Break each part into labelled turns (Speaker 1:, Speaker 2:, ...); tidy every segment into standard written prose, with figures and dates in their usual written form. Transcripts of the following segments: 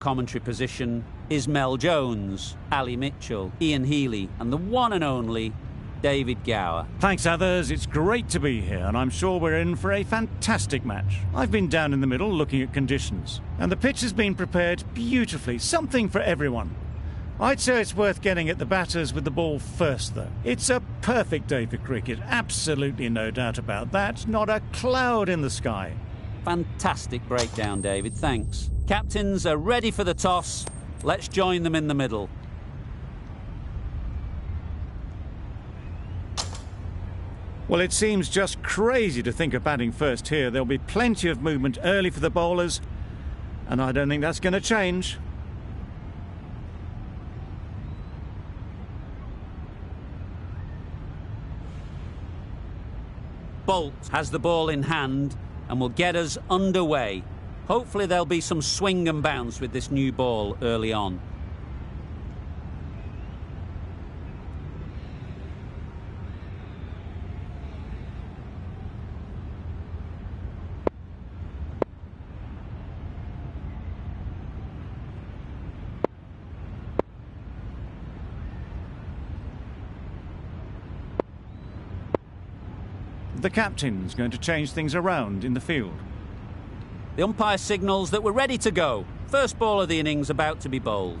Speaker 1: Commentary position is Mel Jones, Ali Mitchell, Ian Healy, and the one and only David Gower.
Speaker 2: Thanks, others. It's great to be here, and I'm sure we're in for a fantastic match. I've been down in the middle looking at conditions, and the pitch has been prepared beautifully, something for everyone. I'd say it's worth getting at the batters with the ball first, though. It's a perfect day for cricket, absolutely no doubt about that. Not a cloud in the sky.
Speaker 1: Fantastic breakdown, David, thanks. Captains are ready for the toss. Let's join them in the middle.
Speaker 2: Well, it seems just crazy to think of batting first here. There'll be plenty of movement early for the bowlers, and I don't think that's going to change.
Speaker 1: Bolt has the ball in hand and will get us underway. Hopefully there'll be some swing and bounce with this new ball early on.
Speaker 2: The captain's going to change things around in the field.
Speaker 1: The umpire signals that we're ready to go. First ball of the innings about to be bowled.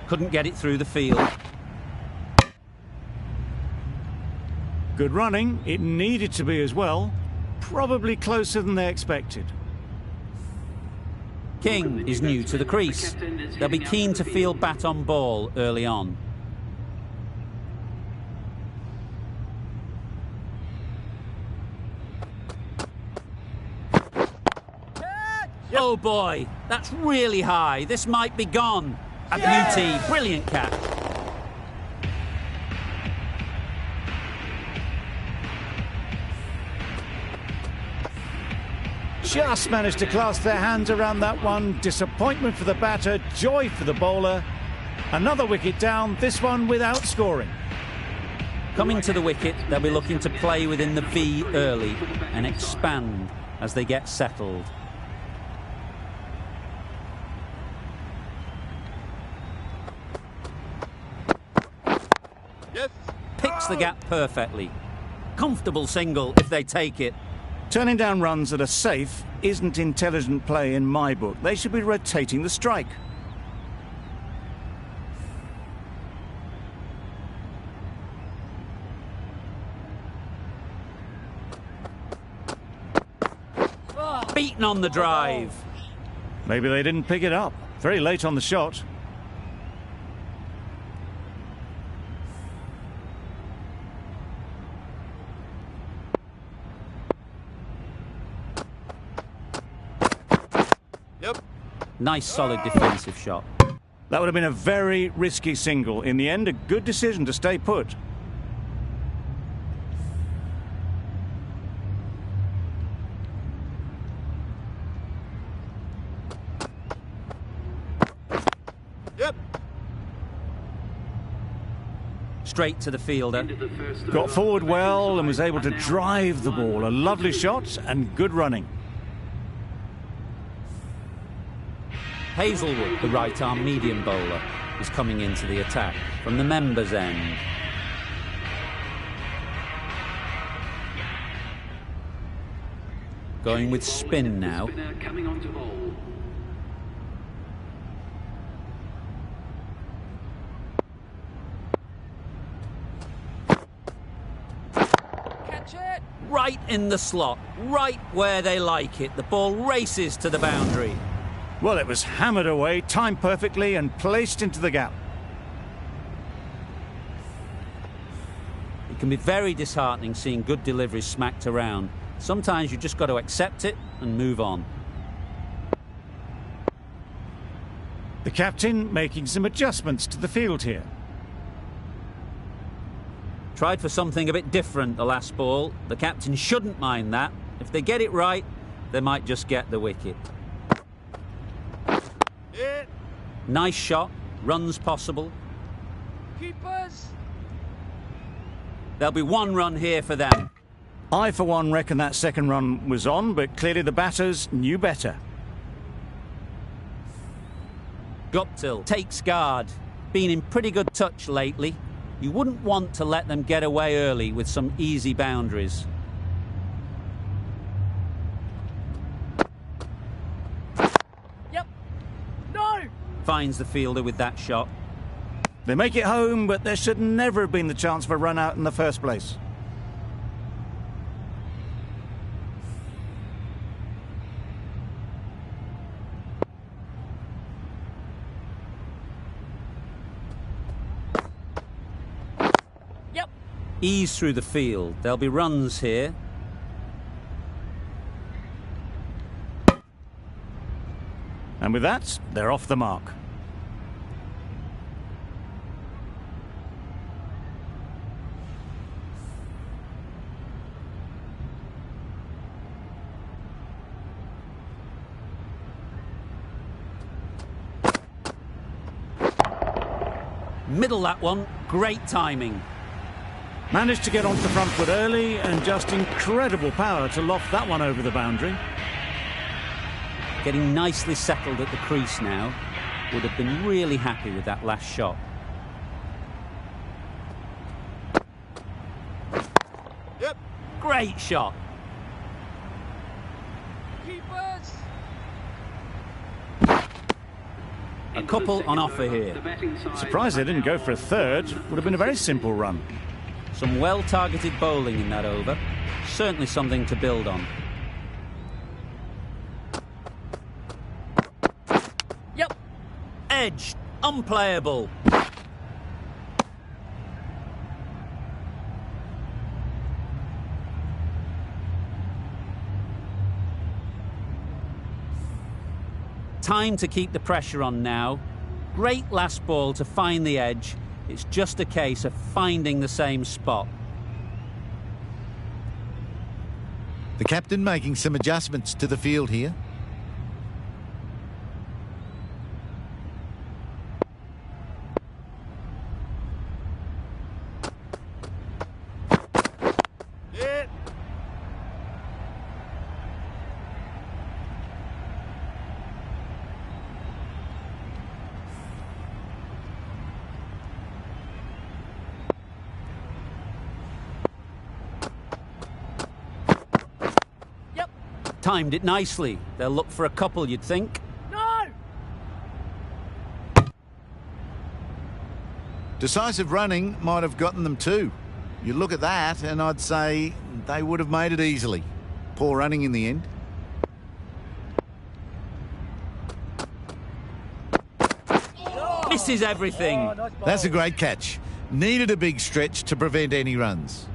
Speaker 1: Couldn't get it through the field.
Speaker 2: Good running. It needed to be as well. Probably closer than they expected.
Speaker 1: King is new to the crease. They'll be keen to field bat on ball early on. Oh boy, that's really high. This might be gone. A beauty, brilliant catch.
Speaker 2: Just managed to clasp their hands around that one. Disappointment for the batter, joy for the bowler. Another wicket down, this one without scoring.
Speaker 1: Coming to the wicket, they'll be looking to play within the V early and expand as they get settled.
Speaker 3: Yes.
Speaker 1: Picks the gap perfectly. Comfortable single if they take it.
Speaker 2: Turning down runs that are safe isn't intelligent play in my book. They should be rotating the strike.
Speaker 1: Beaten on the drive.
Speaker 2: Maybe they didn't pick it up. Very late on the shot.
Speaker 1: Nice solid defensive shot.
Speaker 2: That would have been a very risky single. In the end, a good decision to stay put.
Speaker 3: Yep.
Speaker 1: Straight to the fielder.
Speaker 2: Got forward well and was able to drive the ball. A lovely shot and good running.
Speaker 1: Hazelwood, the right-arm medium bowler, is coming into the attack from the members' end. Going with spin now.
Speaker 3: Catch it!
Speaker 1: Right in the slot, right where they like it. The ball races to the boundary.
Speaker 2: Well, it was hammered away, timed perfectly and placed into the gap.
Speaker 1: It can be very disheartening seeing good deliveries smacked around. Sometimes you've just got to accept it and move on.
Speaker 2: The captain making some adjustments to the field here.
Speaker 1: Tried for something a bit different the last ball. The captain shouldn't mind that. If they get it right, they might just get the wicket. Nice shot, runs possible.
Speaker 3: Keepers!
Speaker 1: There'll be one run here for them.
Speaker 2: I, for one, reckon that second run was on, but clearly the batters knew better.
Speaker 1: Guptill takes guard. Been in pretty good touch lately. You wouldn't want to let them get away early with some easy boundaries.
Speaker 3: Yep. No!
Speaker 1: Finds the fielder with that shot.
Speaker 2: They make it home, but there should never have been the chance for a run out in the first place.
Speaker 3: Yep.
Speaker 1: Ease through the field. There'll be runs here.
Speaker 2: And with that, they're off the mark.
Speaker 1: Middle that one. Great timing.
Speaker 2: Managed to get onto the front foot early and just incredible power to loft that one over the boundary.
Speaker 1: Getting nicely settled at the crease now. Would have been really happy with that last shot.
Speaker 3: Yep.
Speaker 1: Great shot.
Speaker 3: Keepers!
Speaker 1: A couple on offer here.
Speaker 2: Surprised they didn't go for a third. Would have been a very simple run.
Speaker 1: Some well-targeted bowling in that over. Certainly something to build on.
Speaker 3: Yep.
Speaker 1: Edge. Unplayable. Time to keep the pressure on now. Great last ball to find the edge. It's just a case of finding the same spot.
Speaker 4: The captain making some adjustments to the field here.
Speaker 3: Yeah. Yep.
Speaker 1: Timed it nicely. They'll look for a couple, you'd think.
Speaker 3: No!
Speaker 4: Decisive running might have gotten them too. You look at that and I'd say they would have made it easily. Poor running in the end.
Speaker 1: Misses everything.
Speaker 3: Oh, nice ball.
Speaker 4: That's a great catch. Needed a big stretch to prevent any runs.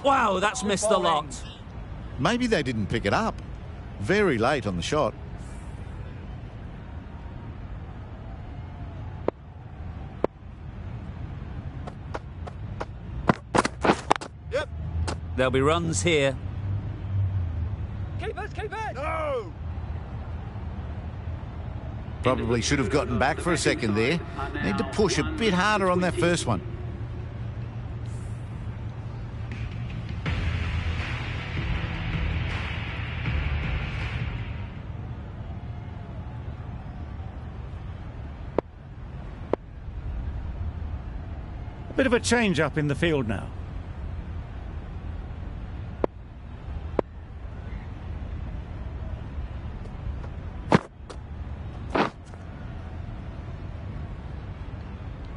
Speaker 1: Wow, that's missed a lot.
Speaker 4: Maybe they didn't pick it up. Very late on the shot.
Speaker 3: Yep.
Speaker 1: There'll be runs here.
Speaker 3: Keepers, keepers! No!
Speaker 4: Probably should have gotten back for a second there. Need to push a bit harder on that first one.
Speaker 2: A bit of a change up in the field now.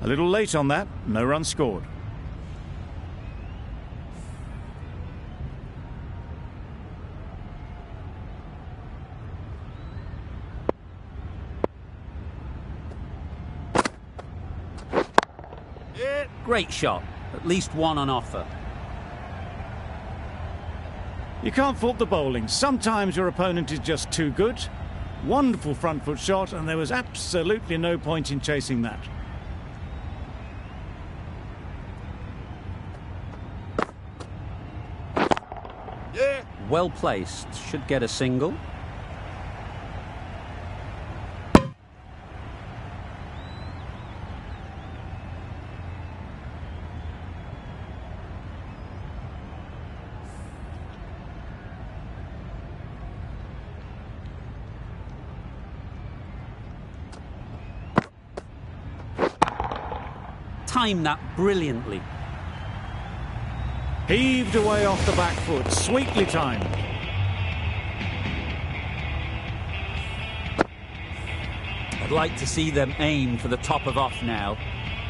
Speaker 2: A little late on that, no run scored.
Speaker 3: Yeah.
Speaker 1: Great shot. At least one on offer.
Speaker 2: You can't fault the bowling. Sometimes your opponent is just too good. Wonderful front foot shot, and there was absolutely no point in chasing that.
Speaker 3: Yeah.
Speaker 1: Well placed. Should get a single. Timed that brilliantly.
Speaker 2: Heaved away off the back foot, sweetly timed.
Speaker 1: I'd like to see them aim for the top of off now.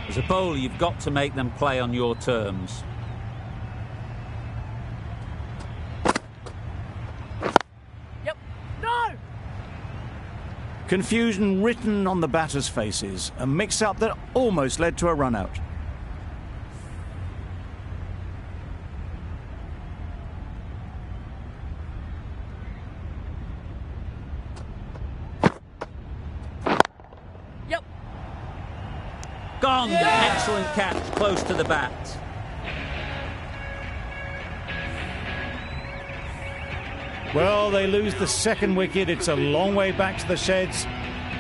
Speaker 1: As a bowler, you've got to make them play on your terms.
Speaker 3: Yep. No!
Speaker 2: Confusion written on the batters' faces, a mix-up that almost led to a run-out.
Speaker 3: Yep.
Speaker 1: Gone!
Speaker 3: Yeah!
Speaker 1: Excellent catch, close to the bat.
Speaker 2: Well, they lose the second wicket. It's a long way back to the sheds,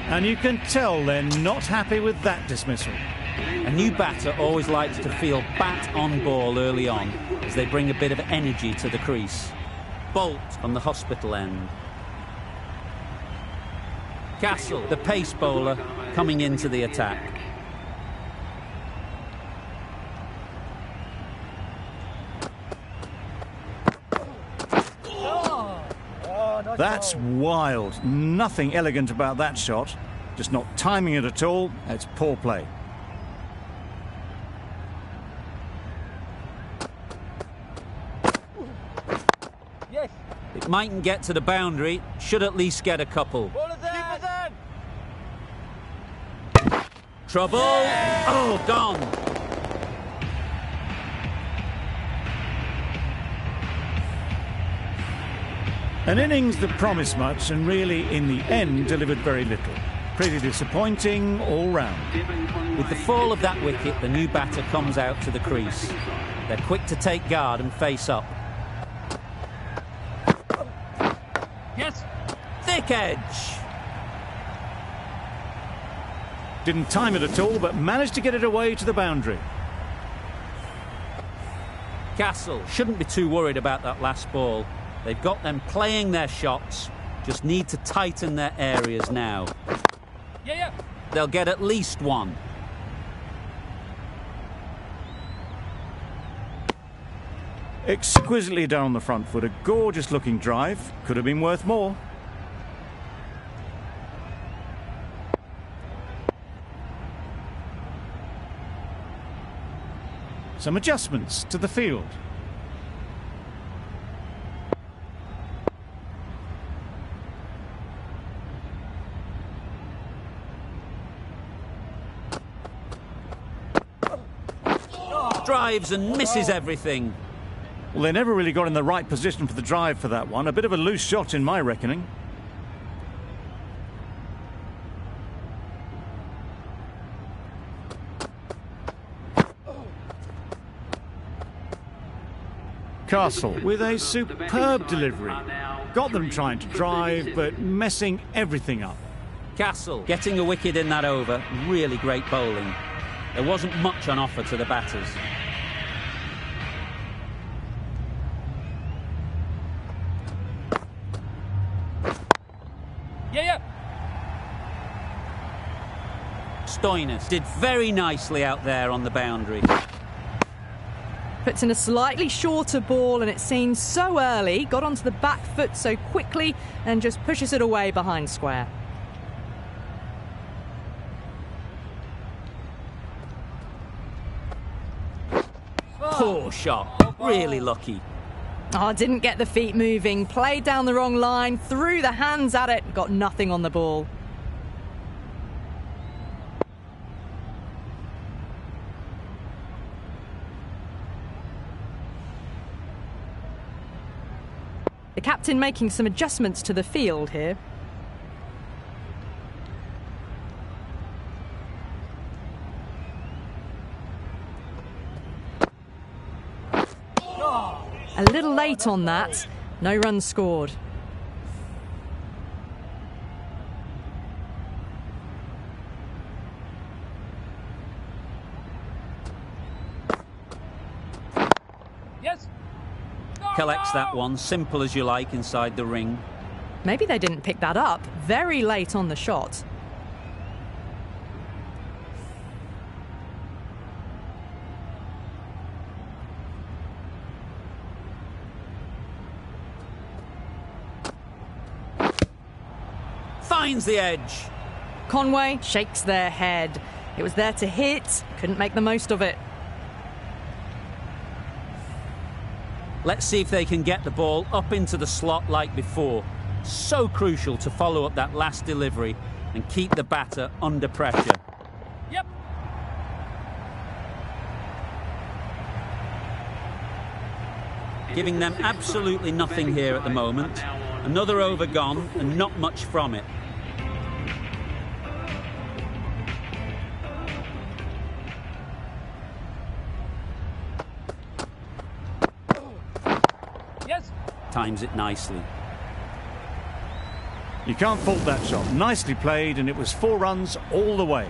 Speaker 2: and you can tell they're not happy with that dismissal.
Speaker 1: A new batter always likes to feel bat on ball early on, as they bring a bit of energy to the crease. Bolt on the hospital end. Castle, the pace bowler, coming into the attack.
Speaker 2: That's wild. Nothing elegant about that shot. Just not timing it at all. It's poor play.
Speaker 3: Yes.
Speaker 1: It mightn't get to the boundary, should at least get a couple.
Speaker 3: Ball is in.
Speaker 1: Trouble! Oh, gone!
Speaker 2: An innings that promised much and really, in the end, delivered very little. Pretty disappointing all round.
Speaker 1: With the fall of that wicket, the new batter comes out to the crease. They're quick to take guard and face up.
Speaker 3: Yes.
Speaker 1: Thick edge!
Speaker 2: Didn't time it at all, but managed to get it away to the boundary.
Speaker 1: Castle shouldn't be too worried about that last ball. They've got them playing their shots, just need to tighten their areas now.
Speaker 3: Yeah.
Speaker 1: They'll get at least one.
Speaker 2: Exquisitely done on the front foot. A gorgeous looking drive. Could have been worth more. Some adjustments to the field.
Speaker 1: Drives and misses everything.
Speaker 2: Well, they never really got in the right position for the drive for that one. A bit of a loose shot in my reckoning. Castle with a superb delivery. Got them trying to drive, but messing everything up.
Speaker 1: Castle getting a wicket in that over. Really great bowling. There wasn't much on offer to the batters.
Speaker 3: Yeah.
Speaker 1: Stoinis did very nicely out there on the boundary.
Speaker 5: Puts in a slightly shorter ball, and it seems so early. Got onto the back foot so quickly and just pushes it away behind square.
Speaker 1: Poor shot. Really lucky.
Speaker 5: Oh, didn't get the feet moving. Played down the wrong line. Threw the hands at it. Got nothing on the ball. The captain making some adjustments to the field here. late on that. No runs scored.
Speaker 3: Yes.
Speaker 1: Collects that one, simple as you like, inside the ring.
Speaker 5: Maybe they didn't pick that up. Very late on the shot.
Speaker 1: Finds the edge.
Speaker 5: Conway shakes their head. It was there to hit, couldn't make the most of it.
Speaker 1: Let's see if they can get the ball up into the slot like before. So crucial to follow up that last delivery and keep the batter under pressure.
Speaker 3: Yep.
Speaker 1: Giving them absolutely nothing here at the moment. Another over gone and not much from it.
Speaker 3: Yes.
Speaker 1: Times it nicely.
Speaker 2: You can't fault that shot. Nicely played, and it was 4 runs all the way.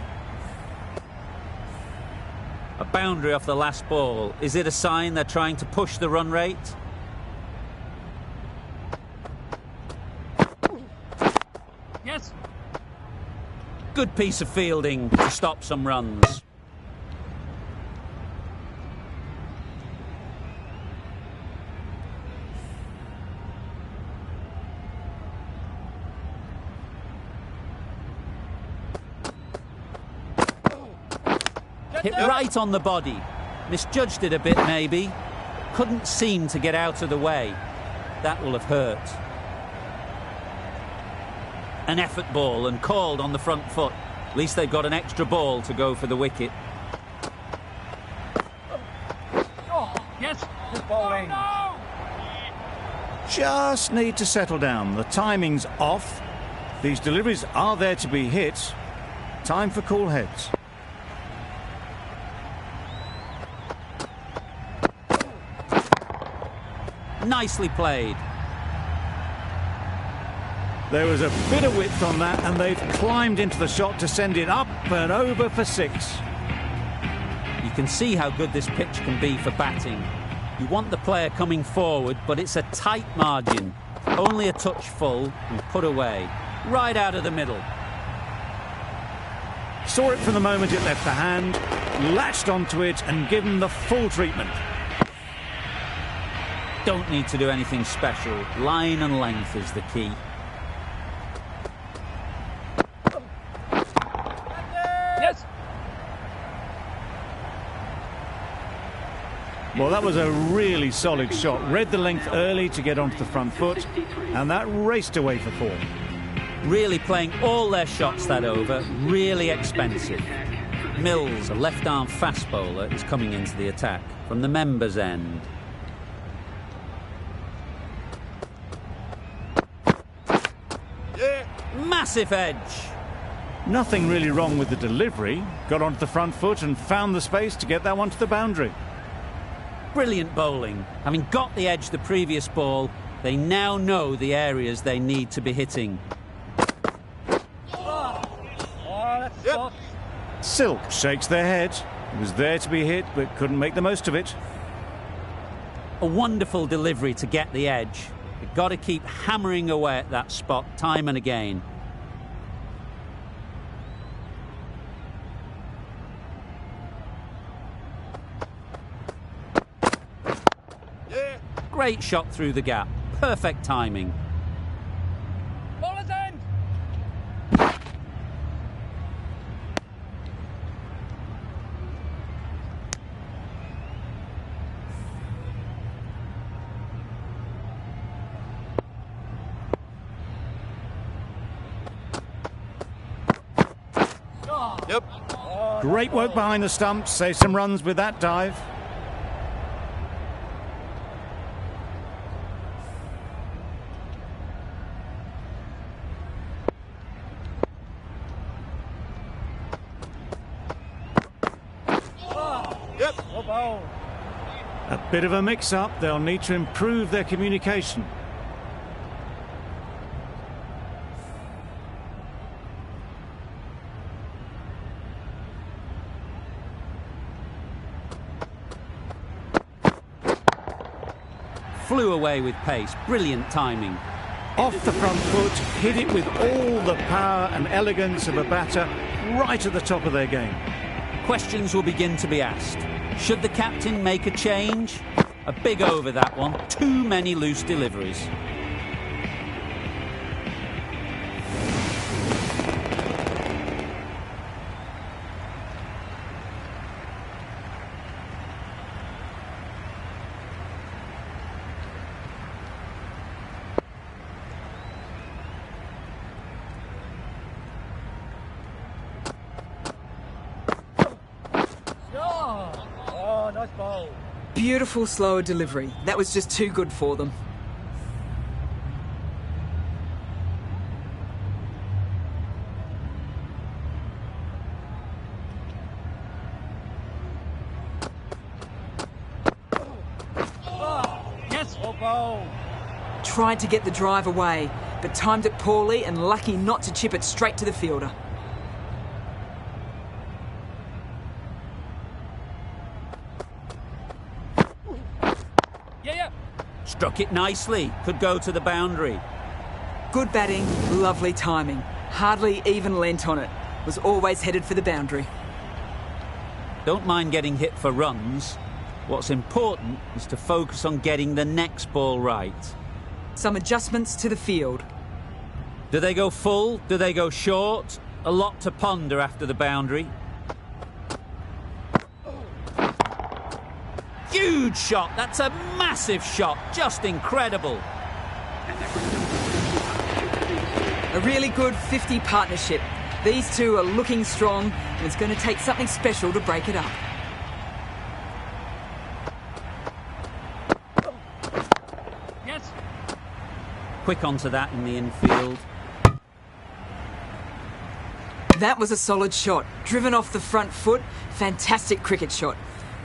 Speaker 1: A boundary off the last ball. Is it a sign they're trying to push the run rate?
Speaker 3: Yes.
Speaker 1: Good piece of fielding to stop some runs. Hit right on the body. Misjudged it a bit, maybe. Couldn't seem to get out of the way. That will have hurt. An effort ball and called on the front foot. At least they've got an extra ball to go for the wicket.
Speaker 3: Yes. Good bowling. No.
Speaker 2: Just need to settle down. The timing's off. These deliveries are there to be hit. Time for cool heads.
Speaker 1: Nicely played.
Speaker 2: There was a bit of width on that, and they've climbed into the shot to send it up and over for 6.
Speaker 1: You can see how good this pitch can be for batting. You want the player coming forward, but it's a tight margin. Only a touch full and put away. Right out of the middle.
Speaker 2: Saw it from the moment it left the hand, latched onto it and given the full treatment.
Speaker 1: Don't need to do anything special. Line and length is the key.
Speaker 3: Yes.
Speaker 2: Well, that was a really solid shot. Read the length early to get onto the front foot, and that raced away for 4.
Speaker 1: Really playing all their shots that over. Really expensive. Mills, a left-arm fast bowler, is coming into the attack from the members' end. Massive edge.
Speaker 2: Nothing really wrong with the delivery. Got onto the front foot and found the space to get that one to the boundary.
Speaker 1: Brilliant bowling. Having got the edge the previous ball, they now know the areas they need to be hitting.
Speaker 3: Oh, that's soft.
Speaker 2: Silk shakes their head. It was there to be hit, but couldn't make the most of it.
Speaker 1: A wonderful delivery to get the edge. You've got to keep hammering away at that spot time and again. Great shot through the gap. Perfect timing.
Speaker 3: Bowler's end.
Speaker 4: Yep.
Speaker 2: Great work behind the stumps. Save some runs with that dive.
Speaker 4: Yep.
Speaker 2: A Bit of a mix-up, they'll need to improve their communication.
Speaker 1: Flew away with pace, brilliant timing.
Speaker 2: Off the front foot, hit it with all the power and elegance of a batter right at the top of their game.
Speaker 1: Questions will begin to be asked. Should the captain make a change? A big over that one. Too many loose deliveries.
Speaker 3: Oh, nice ball.
Speaker 6: Beautiful slower delivery. That was just too good for them.
Speaker 3: Yes. Oh, ball.
Speaker 6: Tried to get the drive away, but timed it poorly and lucky not to chip it straight to the fielder.
Speaker 3: Yeah.
Speaker 1: Struck it nicely. Could go to the boundary.
Speaker 6: Good batting, lovely timing. Hardly even lent on it. Was always headed for the boundary.
Speaker 1: Don't mind getting hit for runs. What's important is to focus on getting the next ball right.
Speaker 6: Some adjustments to the field.
Speaker 1: Do they go full? Do they go short? A lot to ponder after the boundary. Huge shot. That's a massive shot. Just incredible.
Speaker 6: A really good 50 partnership. These two are looking strong, and it's going to take something special to break it up.
Speaker 3: Yes.
Speaker 1: Quick onto that in the infield.
Speaker 6: That was a solid shot. Driven off the front foot. Fantastic cricket shot.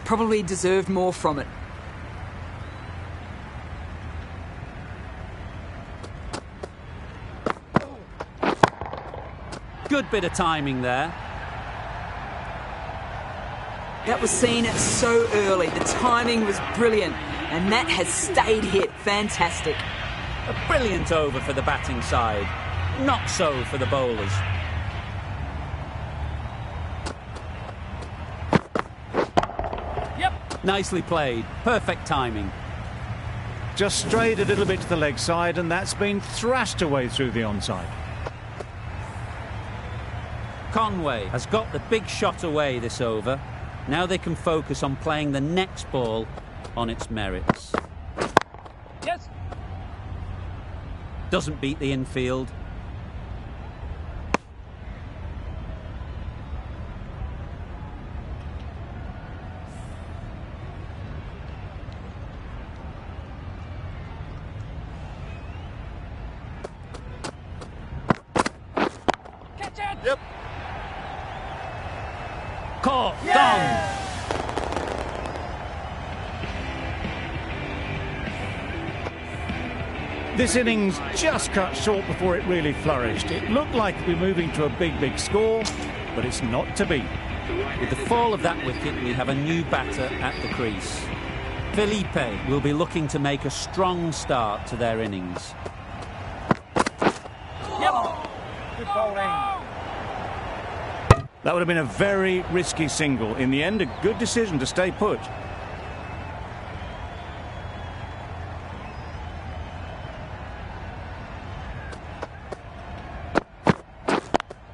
Speaker 6: Probably deserved more from it.
Speaker 1: Good bit of timing there.
Speaker 6: That was seen so early. The timing was brilliant, and that has stayed hit. Fantastic.
Speaker 1: A brilliant over for the batting side. Not so for the bowlers.
Speaker 3: Yep.
Speaker 1: Nicely played. Perfect timing.
Speaker 2: Just strayed a little bit to the leg side, and that's been thrashed away through the onside.
Speaker 1: Conway has got the big shot away this over. Now they can focus on playing the next ball on its merits.
Speaker 3: Yes.
Speaker 1: Doesn't beat the infield.
Speaker 3: Catch it.
Speaker 4: Yep.
Speaker 1: Caught.
Speaker 3: Yeah.
Speaker 1: Done.
Speaker 2: This innings just cut short before it really flourished. It looked like we're moving to a big score, but it's not to be.
Speaker 1: With the fall of that wicket, we have a new batter at the crease. Felipe will be looking to make a strong start to their innings.
Speaker 3: Yep. Good bowling.
Speaker 2: That would have been a very risky single. In the end, a good decision to stay put.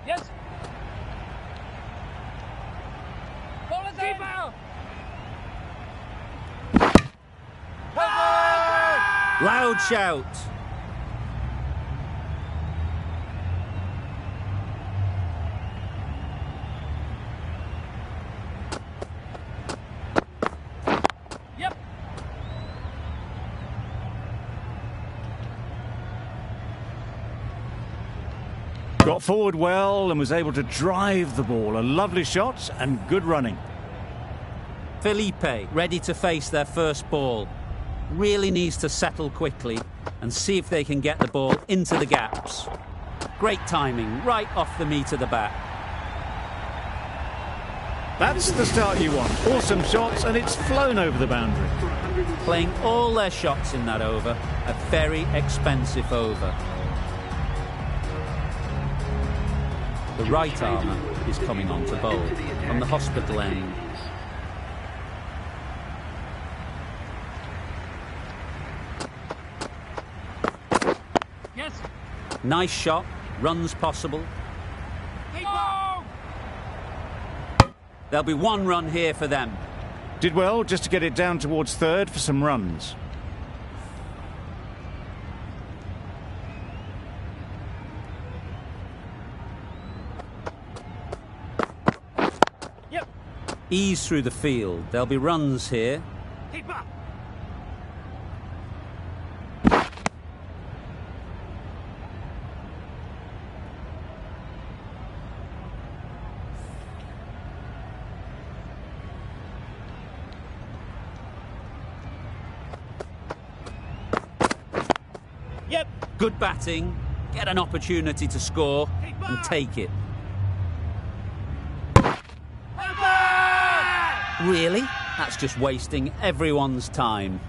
Speaker 3: Yes. Ball is in.
Speaker 1: Loud shout.
Speaker 3: Yep.
Speaker 2: Got forward well and was able to drive the ball. A lovely shot and good running.
Speaker 1: Felipe, ready to face their first ball. Really needs to settle quickly and see if they can get the ball into the gaps. Great timing, right off the meat of the bat.
Speaker 2: That's the start you want. Awesome shots, and it's flown over the boundary.
Speaker 1: Playing all their shots in that over, a very expensive over. The right armour is coming on to bowl from the hospital end.
Speaker 3: Yes.
Speaker 1: Nice shot, runs possible.
Speaker 3: Oh!
Speaker 1: There'll be one run here for them.
Speaker 2: Did well just to get it down towards third for some runs.
Speaker 3: Yep.
Speaker 1: Ease through the field. There'll be runs here.
Speaker 3: Keep up. Yep.
Speaker 1: Good batting. Get an opportunity to score and take it. Really? That's just wasting everyone's time.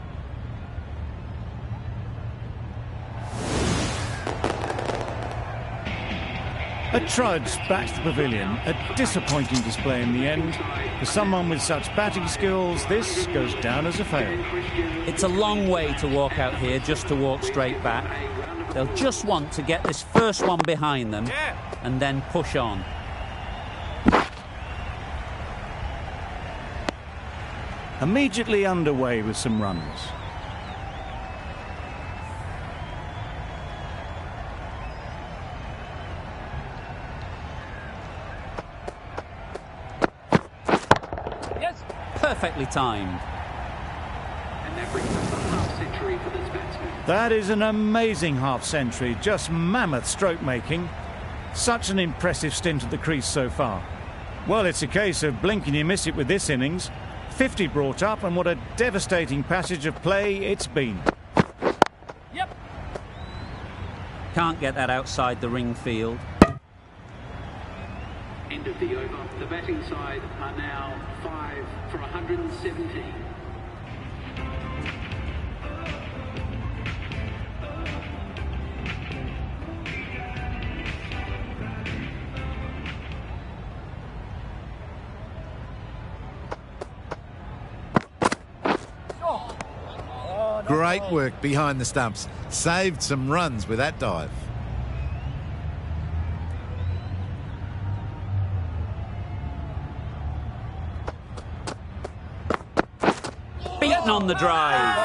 Speaker 2: A trudge back to the pavilion. A disappointing display in the end. For someone with such batting skills, this goes down as a fail.
Speaker 1: It's a long way to walk out here just to walk straight back. They'll just want to get this first one behind them and then push on.
Speaker 2: Immediately underway with some runs.
Speaker 3: Yes.
Speaker 1: Perfectly timed.
Speaker 7: And that brings us a half-century for this batsman.
Speaker 2: That is an amazing half-century, just mammoth stroke making. Such an impressive stint at the crease so far. Well, it's a case of blink and you miss it with this innings. 50 brought up, and what a devastating passage of play it's been.
Speaker 3: Yep.
Speaker 1: Can't get that outside the ring field.
Speaker 7: End of the over. The batting side are now 5 for 117.
Speaker 4: Great work behind the stumps. Saved some runs with that dive.
Speaker 1: Beaten on the drive.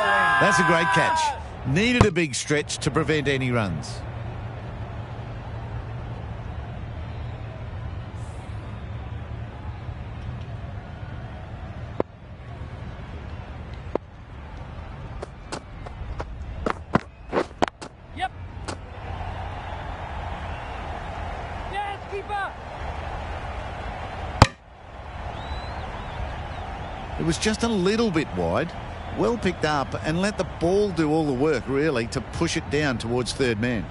Speaker 4: That's a great catch. Needed a big stretch to prevent any runs.
Speaker 3: Yep. Yes, keeper.
Speaker 4: It was just a little bit wide. Well picked up and let the ball do all the work, really, to push it down towards third man.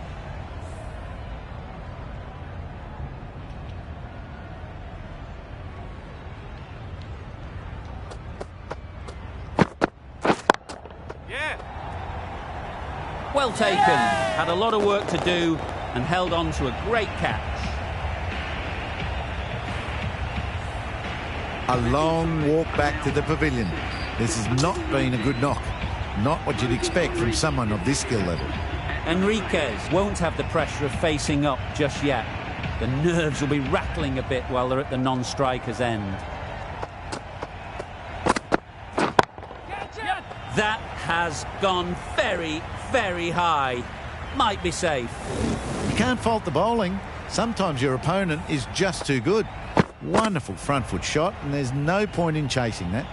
Speaker 1: Well taken. Had a lot of work to do and held on to a great catch.
Speaker 4: A long walk back to the pavilion. This has not been a good knock. Not what you'd expect from someone of this skill level.
Speaker 1: Enriquez won't have the pressure of facing up just yet. The nerves will be rattling a bit while they're at the non-striker's end. That has gone very, very high. Might be safe.
Speaker 4: You can't fault the bowling. Sometimes your opponent is just too good. Wonderful front foot shot, and there's no point in chasing that.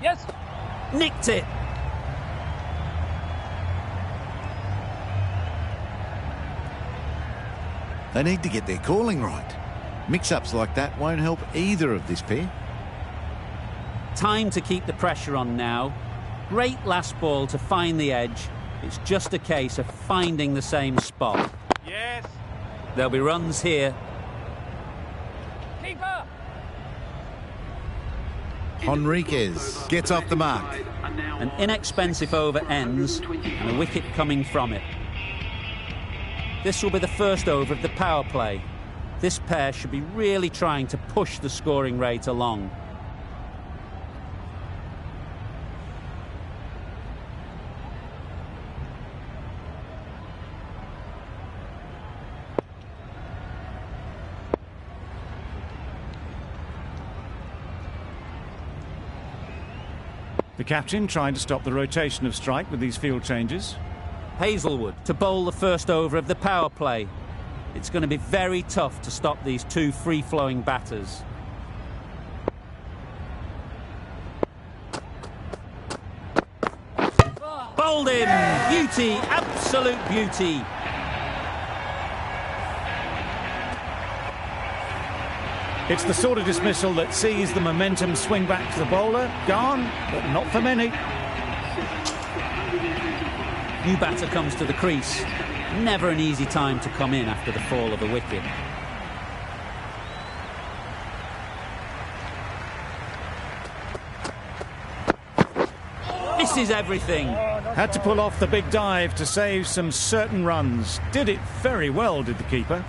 Speaker 3: Yes.
Speaker 1: Nicked it.
Speaker 4: They need to get their calling right. Mix-ups like that won't help either of this pair.
Speaker 1: Time to keep the pressure on now. Great last ball to find the edge. It's just a case of finding the same spot.
Speaker 3: Yes.
Speaker 1: There'll be runs here.
Speaker 3: Keeper.
Speaker 4: Henriquez gets off the mark.
Speaker 1: An inexpensive over ends and a wicket coming from it. This will be the first over of the power play. This pair should be really trying to push the scoring rate along.
Speaker 2: The captain trying to stop the rotation of strike with these field changes.
Speaker 1: Hazlewood to bowl the first over of the power play. It's going to be very tough to stop these two free-flowing batters. Bowled in! Beauty, absolute beauty.
Speaker 2: It's the sort of dismissal that sees the momentum swing back to the bowler. Gone, but not for many.
Speaker 1: New batter comes to the crease. Never an easy time to come in after the fall of a wicket. Misses everything.
Speaker 2: Had to pull off the big dive to save some certain runs. Did it very well, did the keeper.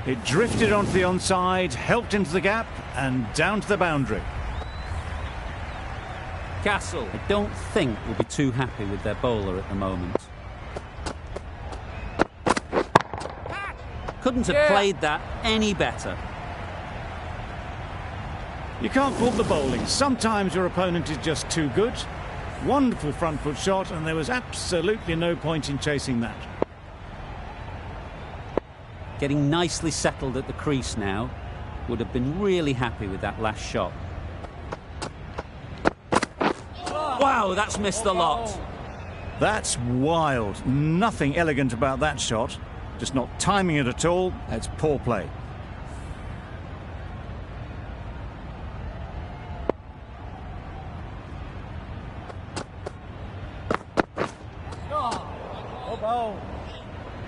Speaker 2: It drifted onto the onside, helped into the gap and down to the boundary.
Speaker 1: Castle, I don't think, will be too happy with their bowler at the moment. Couldn't have played that any better.
Speaker 2: You can't fault the bowling. Sometimes your opponent is just too good. Wonderful front foot shot, and there was absolutely no point in chasing that.
Speaker 1: Getting nicely settled at the crease now. Would have been really happy with that last shot. Wow, that's missed a lot.
Speaker 2: That's wild. Nothing elegant about that shot. Just not timing it at all. That's poor play.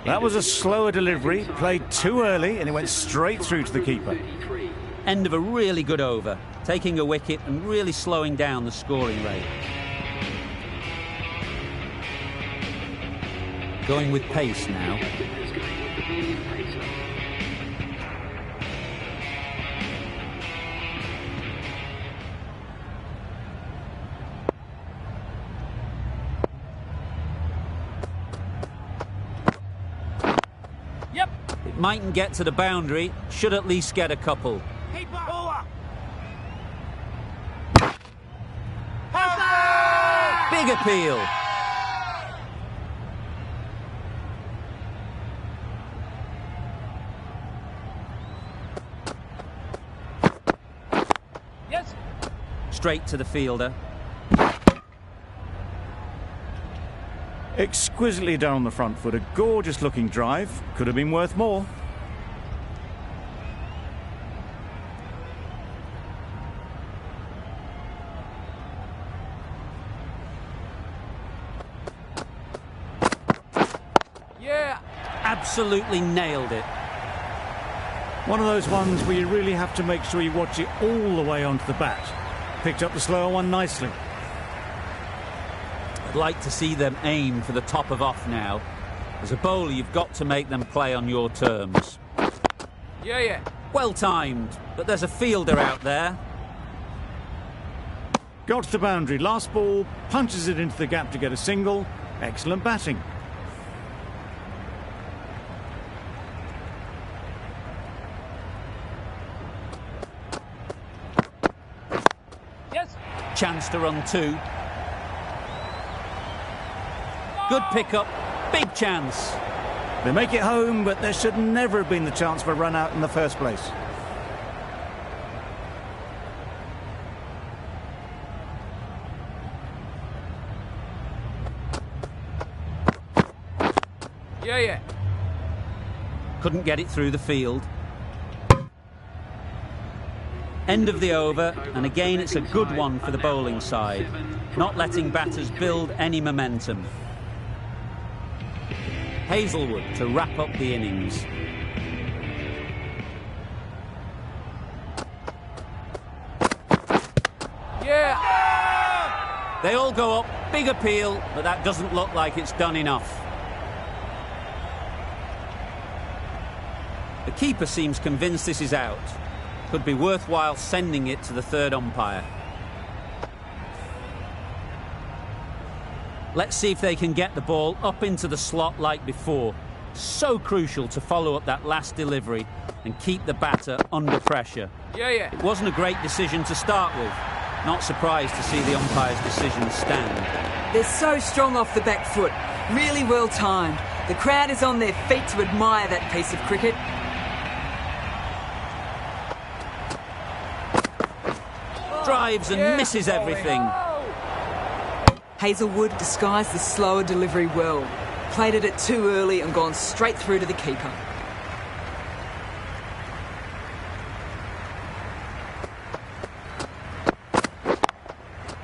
Speaker 2: That was a slower delivery, played too early, and it went straight through to the keeper.
Speaker 1: End of a really good over, taking a wicket and really slowing down the scoring rate. Going with pace now. Mightn't get to the boundary, should at least get a couple. Big appeal.
Speaker 3: Yes.
Speaker 1: Straight to the fielder.
Speaker 2: Exquisitely done on the front foot. A gorgeous looking drive. Could have been worth more.
Speaker 1: Yeah. Absolutely nailed it.
Speaker 2: One of those ones where you really have to make sure you watch it all the way onto the bat. Picked up the slower one nicely.
Speaker 1: I'd like to see them aim for the top of off now. As a bowler, you've got to make them play on your terms.
Speaker 3: Yeah.
Speaker 1: Well timed, but there's a fielder out there.
Speaker 2: Got to the boundary. Last ball, punches it into the gap to get a single. Excellent batting.
Speaker 3: Yes.
Speaker 1: Chance to run two. Good pick-up, big chance.
Speaker 2: They make it home, but there should never have been the chance for a run out in the first place.
Speaker 3: Yeah.
Speaker 1: Couldn't get it through the field. End of the over, and again it's a good one for the bowling side, not letting batters build any momentum. Hazelwood to wrap up the innings.
Speaker 3: Yeah!
Speaker 1: They all go up, big appeal, but that doesn't look like it's done enough. The keeper seems convinced this is out. Could be worthwhile sending it to the third umpire. Let's see if they can get the ball up into the slot like before. So crucial to follow up that last delivery and keep the batter under pressure.
Speaker 3: Yeah.
Speaker 1: It wasn't a great decision to start with. Not surprised to see the umpire's decision stand.
Speaker 6: They're so strong off the back foot. Really well timed. The crowd is on their feet to admire that piece of cricket.
Speaker 1: Drives and misses everything.
Speaker 6: Hazelwood disguised the slower delivery well. Played it too early and gone straight through to the keeper.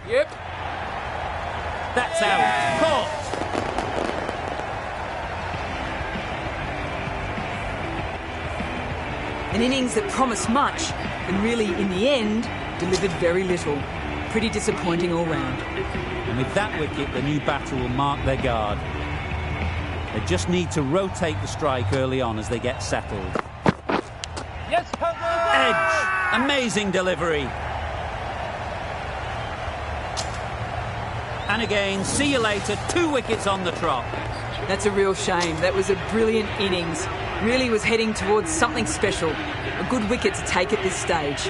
Speaker 3: Yep.
Speaker 1: That's out. Caught.
Speaker 6: An innings that promised much and really, in the end, delivered very little. Pretty disappointing all round.
Speaker 1: And with that wicket, the new batter will mark their guard. They just need to rotate the strike early on as they get settled.
Speaker 3: Yes,
Speaker 1: Edge! Amazing delivery. And again, see you later, 2 wickets on the trot.
Speaker 6: That's a real shame. That was a brilliant innings. Really was heading towards something special. A good wicket to take at this stage.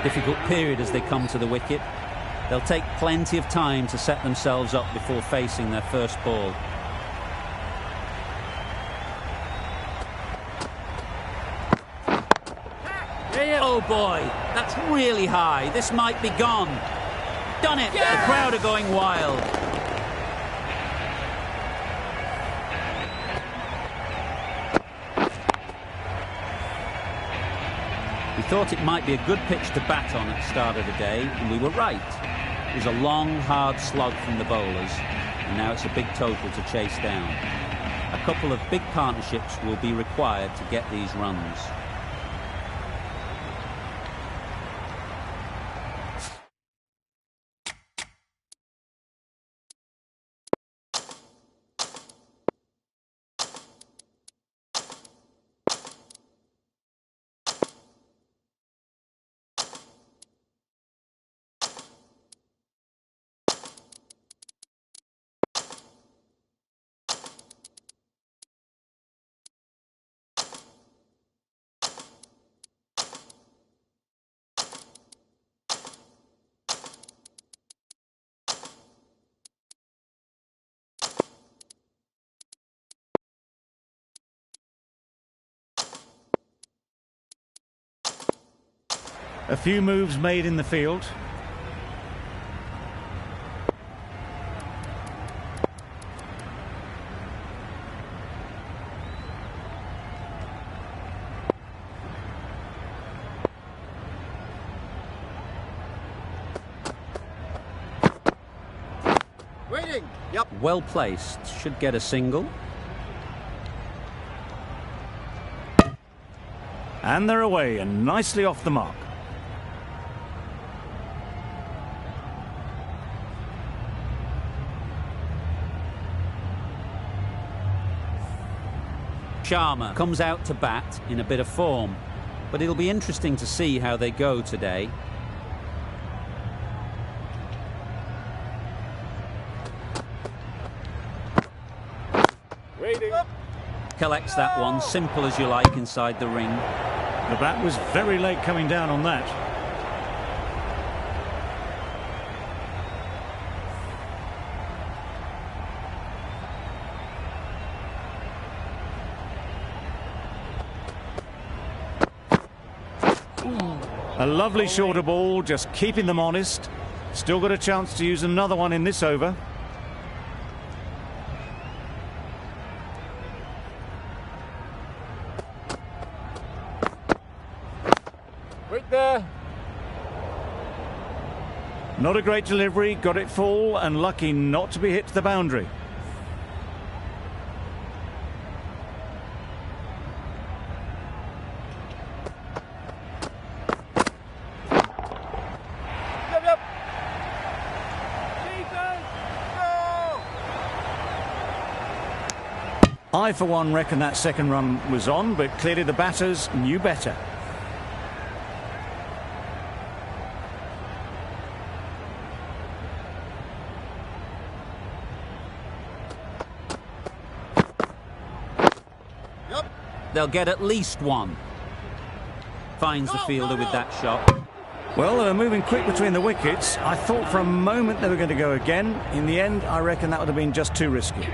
Speaker 1: Difficult period as they come to the wicket. They'll take plenty of time to set themselves up before facing their first ball. Oh boy, that's really high. This might be gone. Done it! The crowd are going wild. We thought it might be a good pitch to bat on at the start of the day, and we were right. It was a long, hard slog from the bowlers, and now it's a big total to chase down. A couple of big partnerships will be required to get these runs.
Speaker 2: A few moves made in the field.
Speaker 3: Waiting.
Speaker 1: Well placed. Should get a single.
Speaker 2: And they're away and nicely off the mark.
Speaker 1: Sharma comes out to bat in a bit of form, but it'll be interesting to see how they go today.
Speaker 3: Waiting.
Speaker 1: Collects that one, simple as you like, inside the ring.
Speaker 2: The bat was very late coming down on that. A lovely shorter ball, just keeping them honest. Still got a chance to use another one in this over.
Speaker 3: Wait there.
Speaker 2: Not a great delivery, got it full and lucky not to be hit to the boundary.
Speaker 3: Yep. Defense. Go.
Speaker 2: I, for one, reckon that second run was on, but clearly the batters knew better.
Speaker 1: They'll get at least one. Finds the fielder with that shot.
Speaker 2: Well, they were moving quick between the wickets. I thought for a moment they were going to go again. In the end, I reckon that would have been just too risky.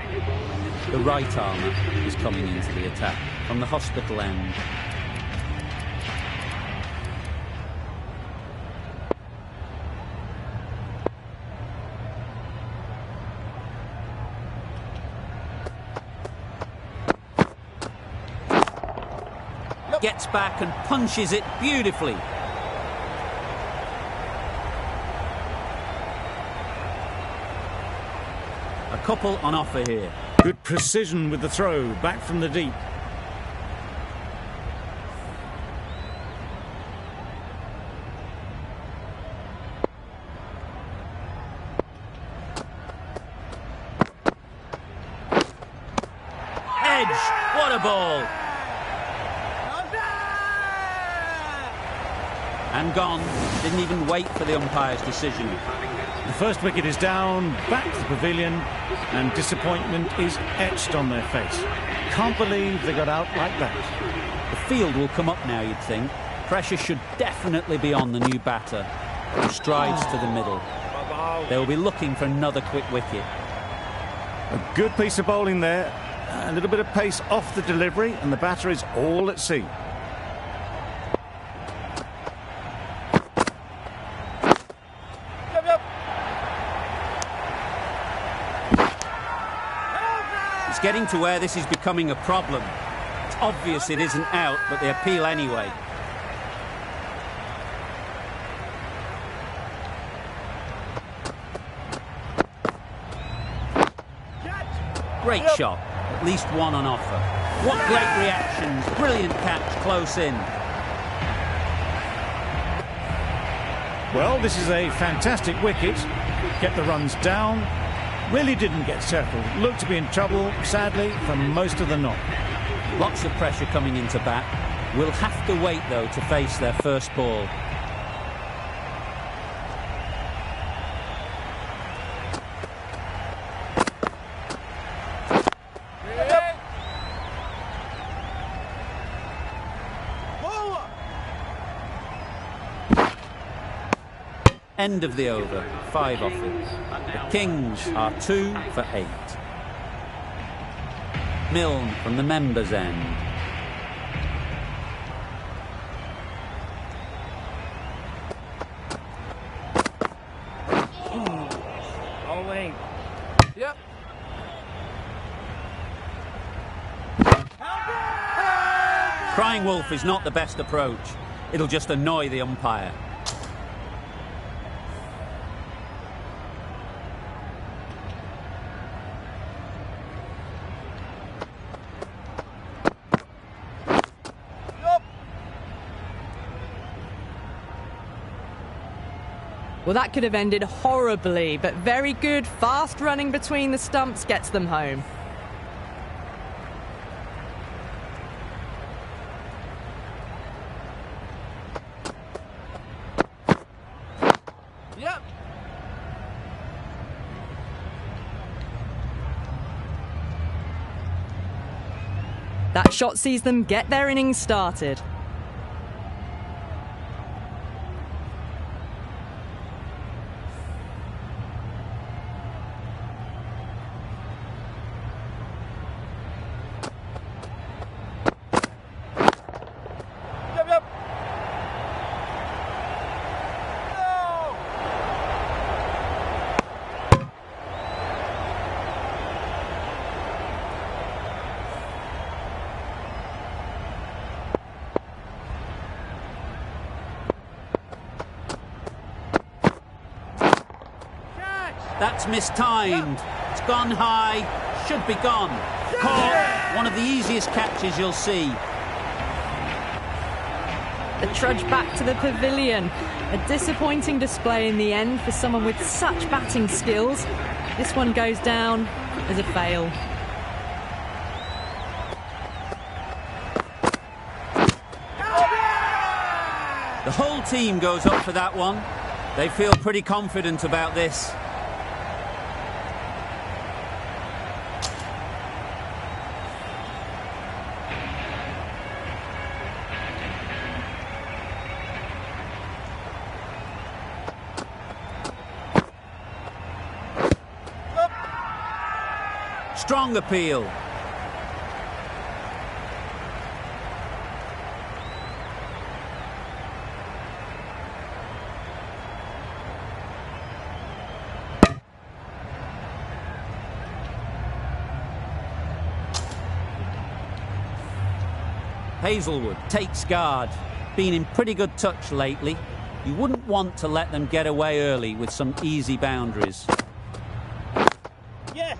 Speaker 1: The right armour is coming into the attack from the hospital end. Gets back and punches it beautifully. A couple on offer here.
Speaker 2: Good precision with the throw, back from the deep.
Speaker 1: Edge, what a ball! And gone. Didn't even wait for the umpire's decision.
Speaker 2: The first wicket is down, back to the pavilion, and disappointment is etched on their face. Can't believe they got out like that.
Speaker 1: The field will come up now, you'd think. Pressure should definitely be on the new batter, who strides to the middle. They'll be looking for another quick wicket.
Speaker 2: A good piece of bowling there, a little bit of pace off the delivery, and the batter is all at sea.
Speaker 1: Getting to where this is becoming a problem. It's obvious it isn't out, but they appeal anyway. Great shot. At least one on offer. What great reactions. Brilliant catch close in.
Speaker 2: Well, this is a fantastic wicket. Get the runs down. Really didn't get settled. Looked to be in trouble, sadly, for most of the knock.
Speaker 1: Lots of pressure coming into bat. Will have to wait, though, to face their first ball. End of the over, 5 offers. The Kings are 2 for 8. Milne from the members' end.
Speaker 3: Bowling. Yep.
Speaker 1: Crying wolf is not the best approach. It'll just annoy the umpire.
Speaker 5: Well, that could have ended horribly, but very good, fast running between the stumps gets them home.
Speaker 3: Yep.
Speaker 5: That shot sees them get their innings started.
Speaker 1: That's mistimed. It's gone high. Should be gone. Caught. One of the easiest catches you'll see.
Speaker 5: The trudge back to the pavilion. A disappointing display in the end for someone with such batting skills. This one goes down as a fail.
Speaker 1: The whole team goes up for that one. They feel pretty confident about this. Strong appeal. Hazlewood takes guard. Been in pretty good touch lately. You wouldn't want to let them get away early with some easy boundaries.
Speaker 3: Yes.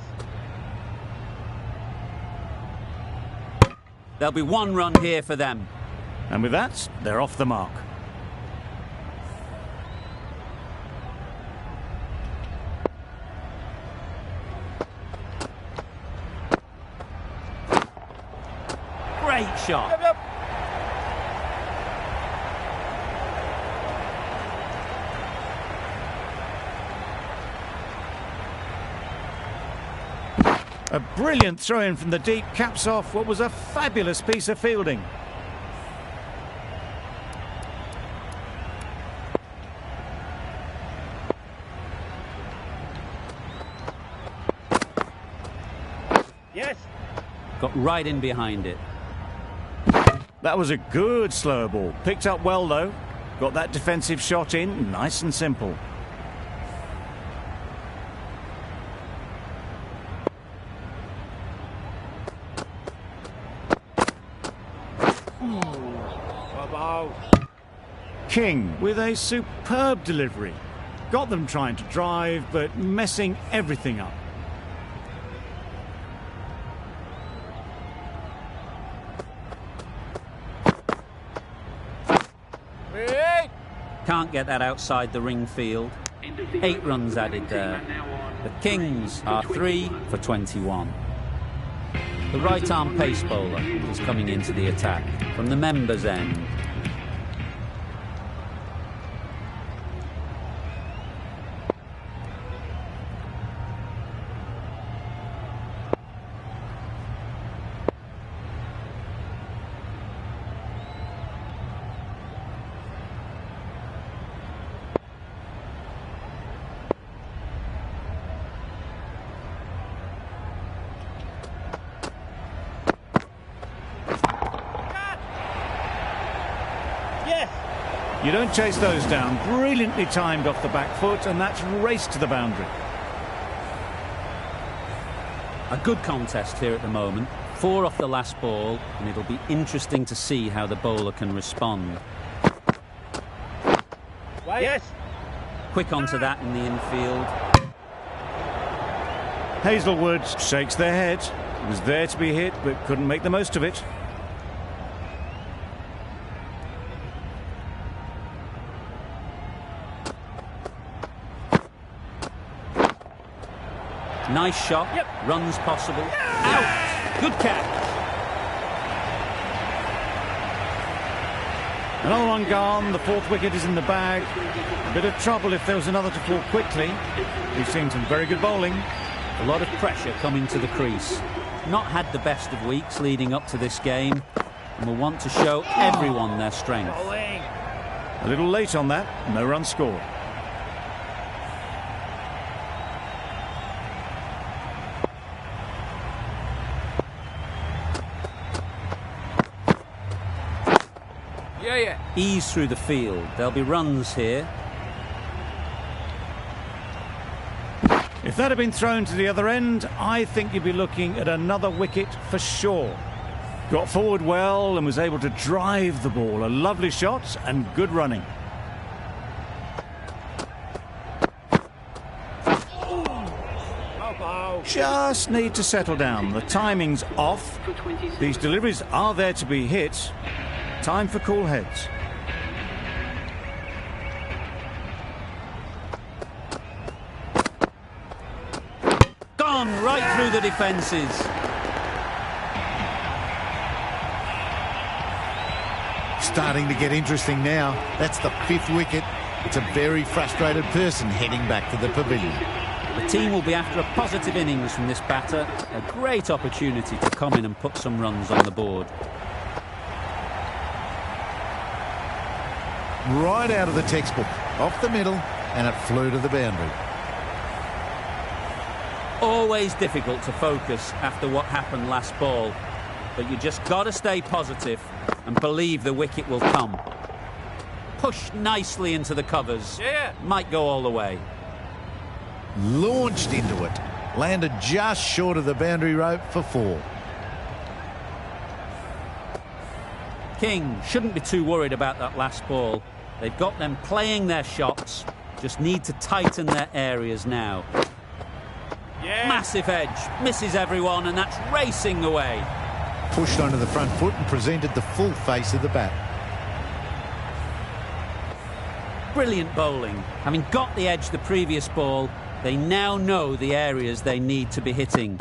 Speaker 1: There'll be one run here for them.
Speaker 2: And with that, they're off the mark.
Speaker 1: Great shot.
Speaker 3: Yep, yep.
Speaker 2: A brilliant throw-in from the deep caps off what was a fabulous piece of fielding.
Speaker 3: Yes.
Speaker 1: Got right in behind it.
Speaker 2: That was a good slower ball. Picked up well though. Got that defensive shot in, nice and simple. King with a superb delivery. Got them trying to drive, but messing everything up.
Speaker 1: Can't get that outside the ring field. 8 runs added there. The Kings are 3 for 21. The right-arm pace bowler is coming into the attack from the members' end.
Speaker 2: You don't chase those down. Brilliantly timed off the back foot, and that's raced to the boundary.
Speaker 1: A good contest here at the moment. 4 off the last ball, and it'll be interesting to see how the bowler can respond.
Speaker 3: Yes.
Speaker 1: Quick onto that in the infield.
Speaker 2: Hazlewood shakes their head. It was there to be hit, but couldn't make the most of it.
Speaker 1: Nice shot. Yep. Runs possible. Out. Good catch.
Speaker 2: Another one gone. The 4th wicket is in the bag. A bit of trouble if there was another to fall quickly. We've seen some very good bowling.
Speaker 1: A lot of pressure coming to the crease. Not had the best of weeks leading up to this game, and will want to show everyone their strength.
Speaker 2: A little late on that. No run scored.
Speaker 3: Yeah.
Speaker 1: Ease through the field. There'll be runs here.
Speaker 2: If that had been thrown to the other end, I think you'd be looking at another wicket for sure. Got forward well and was able to drive the ball. A lovely shot and good running. just need to settle down. The timing's off. These deliveries are there to be hit. Time for cool heads.
Speaker 1: Gone right through the defences.
Speaker 4: Starting to get interesting now. That's the 5th wicket. It's a very frustrated person heading back to the pavilion.
Speaker 1: The team will be after a positive innings from this batter. A great opportunity to come in and put some runs on the board.
Speaker 4: Right out of the textbook. Off the middle, and it flew to the boundary.
Speaker 1: Always difficult to focus after what happened last ball. But you just got to stay positive and believe the wicket will come. Pushed nicely into the covers. Might go all the way.
Speaker 4: Launched into it. Landed just short of the boundary rope for 4.
Speaker 1: King shouldn't be too worried about that last ball. They've got them playing their shots. Just need to tighten their areas now. Massive edge. Misses everyone, and that's racing away.
Speaker 4: Pushed onto the front foot and presented the full face of the bat.
Speaker 1: Brilliant bowling. Having got the edge the previous ball, they now know the areas they need to be hitting.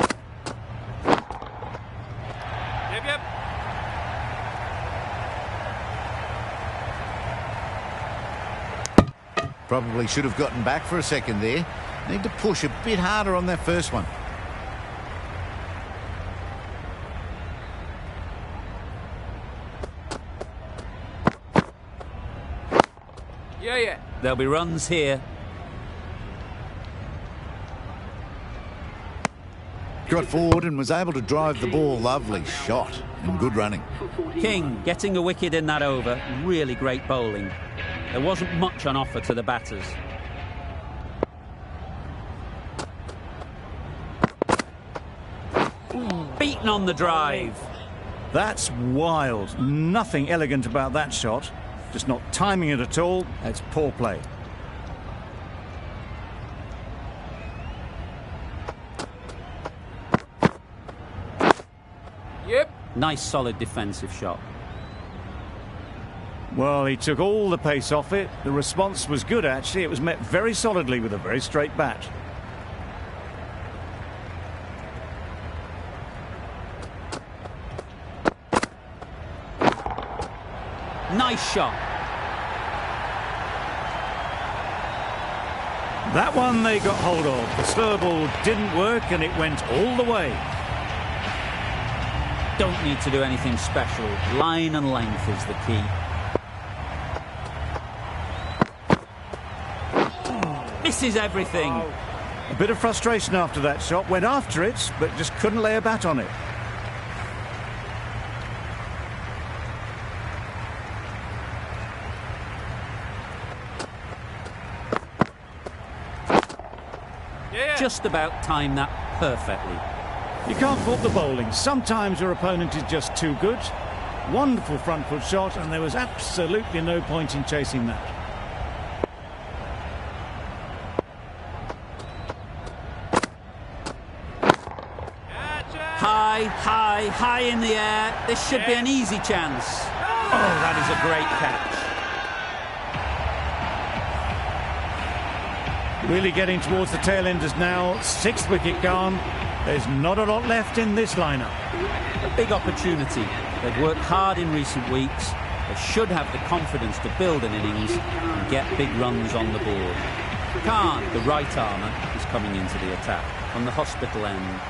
Speaker 4: Probably should have gotten back for a second there. Need to push a bit harder on that first one.
Speaker 1: There'll be runs here.
Speaker 4: Got forward and was able to drive the ball. Lovely shot and good running.
Speaker 1: King getting a wicket in that over. Really great bowling. There wasn't much on offer to the batters. Beaten on the drive.
Speaker 2: That's wild. Nothing elegant about that shot. Just not timing it at all. It's poor play.
Speaker 1: Nice solid defensive shot.
Speaker 2: Well, he took all the pace off it. The response was good, actually. It was met very solidly with a very straight bat.
Speaker 1: Nice shot.
Speaker 2: That one they got hold of. The slow ball didn't work and it went all the way.
Speaker 1: Don't need to do anything special. Line and length is the key. Misses everything.
Speaker 2: A bit of frustration after that shot. Went after it, but just couldn't lay a bat on it.
Speaker 1: Just about timed that perfectly.
Speaker 2: You can't fault the bowling. Sometimes your opponent is just too good. Wonderful front foot shot, and there was absolutely no point in chasing that.
Speaker 1: High in the air. This should be an easy chance. Oh, that is a great catch.
Speaker 2: Really getting towards the tail enders now. 6th wicket gone. There's not a lot left in this lineup.
Speaker 1: A big opportunity. They've worked hard in recent weeks. They should have the confidence to build an innings and get big runs on the board. Khan, the right armer, is coming into the attack on the hospital end.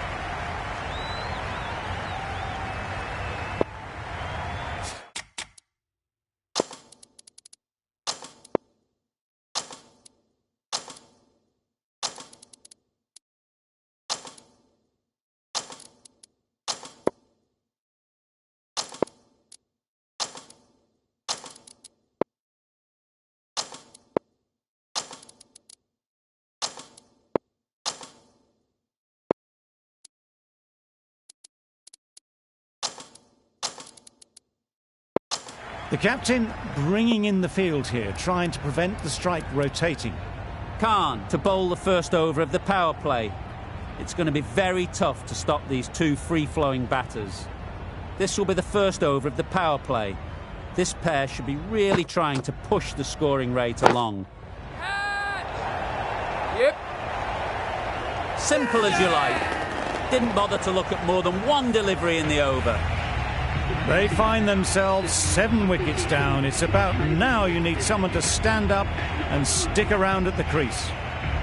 Speaker 2: The captain bringing in the field here, trying to prevent the strike rotating.
Speaker 1: Khan to bowl the first over of the power play. It's going to be very tough to stop these two free-flowing batters. This will be the first over of the power play. This pair should be really trying to push the scoring rate along.
Speaker 3: Yep.
Speaker 1: Simple as you like. Didn't bother to look at more than one delivery in the over.
Speaker 2: They find themselves 7 wickets down. It's about now you need someone to stand up and stick around at the crease.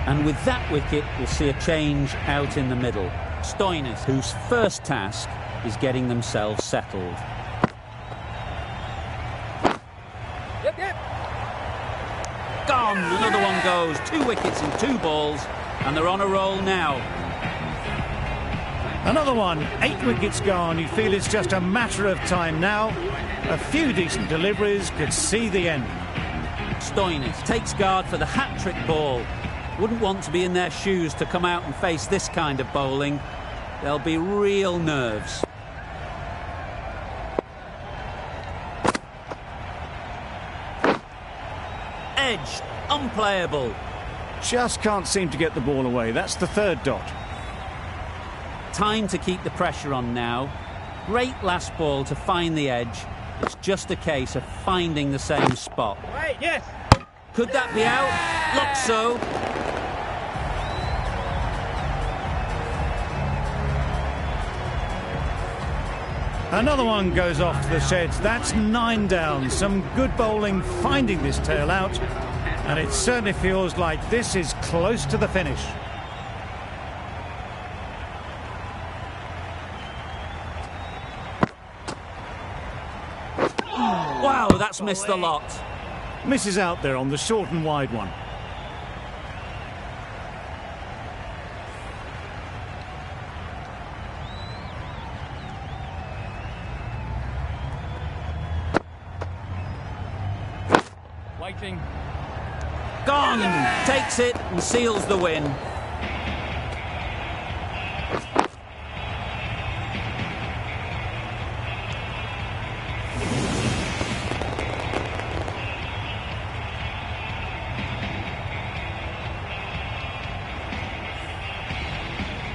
Speaker 1: And with that wicket, we'll see a change out in the middle. Stoinis, whose first task is getting themselves settled.
Speaker 3: Yep.
Speaker 1: Gone! Another one goes. 2 wickets in 2 balls, and they're on a roll now.
Speaker 2: Another one, 8 wickets gone. You feel it's just a matter of time now. A few decent deliveries could see the end.
Speaker 1: Stoinis takes guard for the hat-trick ball. Wouldn't want to be in their shoes to come out and face this kind of bowling. There'll be real nerves. Edged, unplayable.
Speaker 2: Just can't seem to get the ball away. That's the 3rd dot.
Speaker 1: Time to keep the pressure on now. Great last ball to find the edge. It's just a case of finding the same spot.
Speaker 3: Wait, yes.
Speaker 1: Could that be out? Looks so.
Speaker 2: Another one goes off to the sheds. That's 9 down. Some good bowling finding this tail out. And it certainly feels like this is close to the finish.
Speaker 1: Wow, that's missed a lot.
Speaker 2: Misses out there on the short and wide one.
Speaker 3: Waiting.
Speaker 1: Gone! Takes it and seals the win.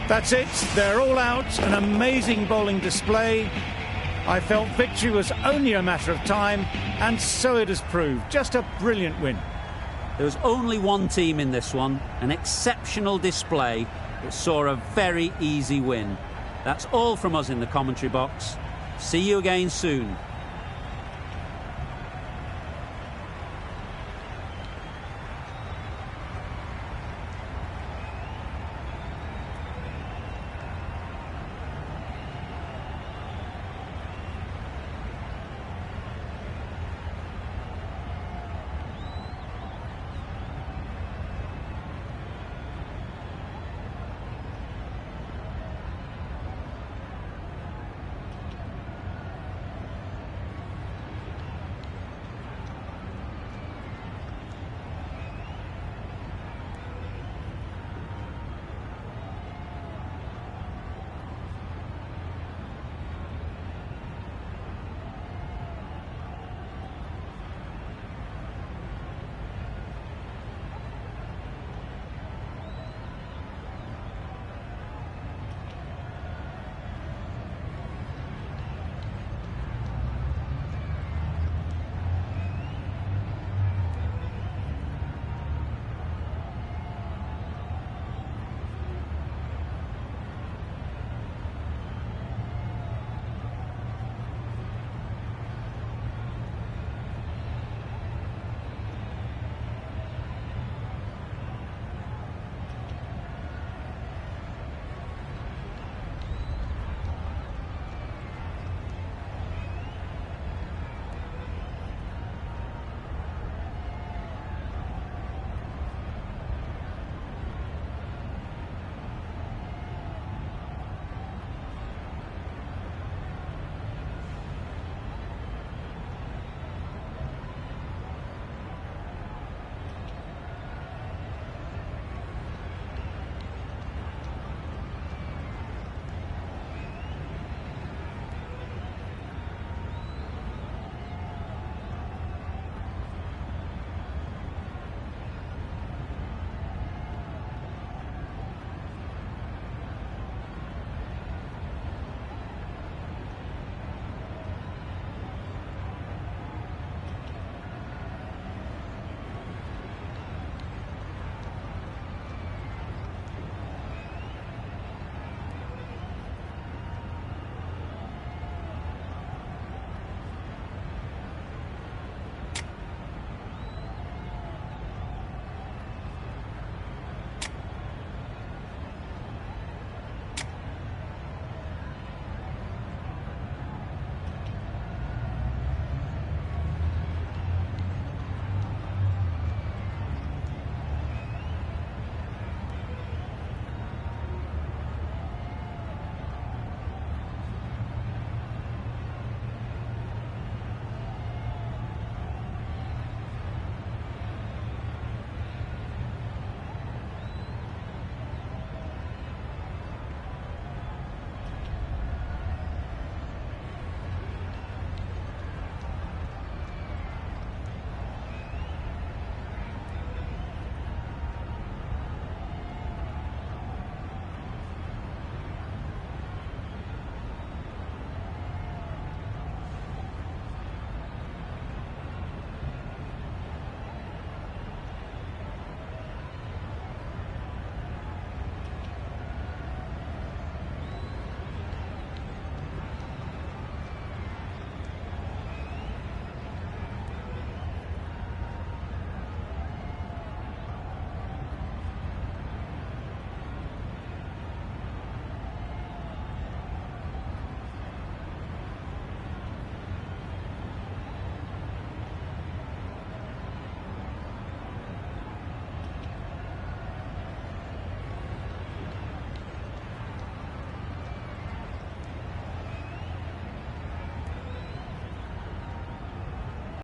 Speaker 2: That's it. They're all out. An amazing bowling display. I felt victory was only a matter of time, and so it has proved. Just a brilliant win.
Speaker 1: There was only one team in this one, an exceptional display that saw a very easy win. That's all from us in the commentary box. See you again soon.